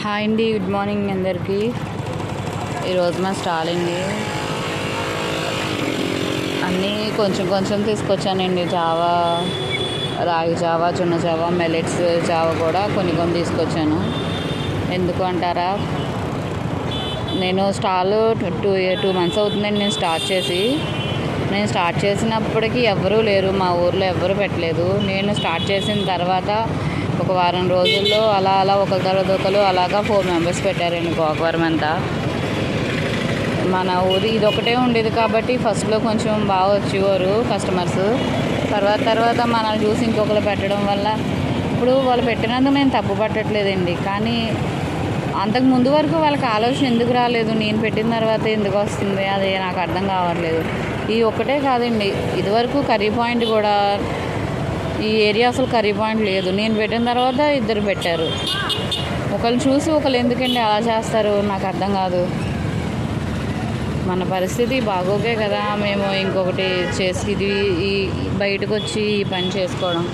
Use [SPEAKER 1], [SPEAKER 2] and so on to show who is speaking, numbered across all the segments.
[SPEAKER 1] Hi అండి, good morning అందరికీ. ఈరోజు మా స్టాల్ అండి. అన్నీ కొంచెం కొంచెం తీసుకొచ్చానండి. జావా, రాగి జావా, జొన్న జావా, మిల్లెట్స్ జావా కూడా కొన్ని కొన్ని తీసుకొచ్చాను. ఎందుకు అంటారా, నేను స్టాల్ టూ మంత్స్ అవుతుందండి నేను స్టార్ట్ చేసినప్పటికీ ఎవ్వరూ లేరు, మా ఊర్లో ఎవ్వరూ పెట్టలేదు. నేను స్టార్ట్ చేసిన తర్వాత ఒక వారం రోజుల్లో అలా ఒకరి తర్వాత ఒకరు అలాగా 4 మెంబర్స్ పెట్టారండి గోకవరం అంతా. మన ఊరి ఇదొకటే ఉండేది కాబట్టి ఫస్ట్లో కొంచెం బాగా వచ్చేవారు కస్టమర్స్. తర్వాత మనల్ని చూసి ఇంకొకరు పెట్టడం వల్ల ఇప్పుడు వాళ్ళు పెట్టినందుకు నేను తప్పు పట్టట్లేదండి. కానీ అంతకు ముందు వరకు వాళ్ళకి ఆలోచన ఎందుకు రాలేదు, నేను పెట్టిన తర్వాత ఎందుకు వస్తుంది, అది నాకు అర్థం కావట్లేదు. ఈ ఒక్కటే కాదండి, ఇదివరకు కర్రీ పాయింట్ కూడా ఈ ఏరియా అసలు కర్రీ పాయింట్ లేదు. నేను పెట్టిన తర్వాత 2 పెట్టారు. ఒకళ్ళు చూసి ఒకళ్ళు ఎందుకండి అలా చేస్తారు, నాకు అర్థం కాదు. మన పరిస్థితి బాగోగే కదా మేము ఇంకొకటి చేసి ఈ బయటకు వచ్చి ఈ పని చేసుకోవడం.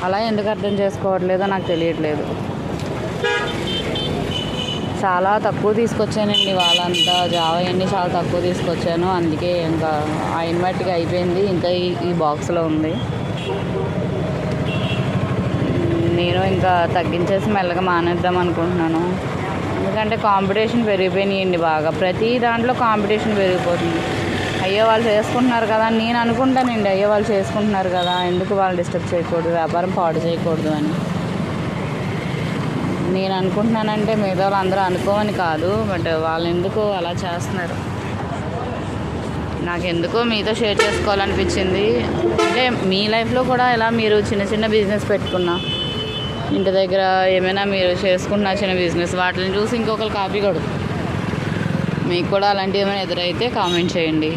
[SPEAKER 1] అలా ఎందుకు అర్థం చేసుకోవట్లేదో నాకు తెలియట్లేదు. చాలా తక్కువ తీసుకొచ్చానండి వాళ్ళంతా. జావా అన్నీ చాలా తక్కువ తీసుకొచ్చాను, అందుకే ఇంకా ఆయన మట్టిగా అయిపోయింది. ఇంకా ఈ బాక్స్లో ఉంది. నేను ఇంకా తగ్గించేసి మెల్లగా మానేద్దాం అనుకుంటున్నాను. ఎందుకంటే కాంపిటీషన్ పెరిగిపోయినాయండి బాగా. ప్రతి దాంట్లో కాంపిటీషన్ పెరిగిపోతుంది. అయ్యో వాళ్ళు చేసుకుంటున్నారు కదా అని నేను అనుకుంటానండి. అయ్యో వాళ్ళు చేసుకుంటున్నారు కదా, ఎందుకు వాళ్ళు డిస్టర్బ్ చేయకూడదు, వ్యాపారం పాడు చేయకూడదు అని నేను అనుకుంటున్నానంటే మిగతా వాళ్ళు అందరూ అనుకోమని కాదు, బట్ వాళ్ళు ఎందుకు అలా చేస్తున్నారు. నాకు ఎందుకో మీతో షేర్ చేసుకోవాలనిపించింది. అంటే మీ లైఫ్లో కూడా ఇలా మీరు చిన్న బిజినెస్ పెట్టుకున్నా, ఇంటి దగ్గర ఏమైనా మీరు చేసుకున్న చిన్న బిజినెస్, వాటిని చూసి ఇంకొకరు కాపీ కొడు. మీకు కూడా అలాంటివి ఏమైనా ఎదురైతే కామెంట్ చేయండి.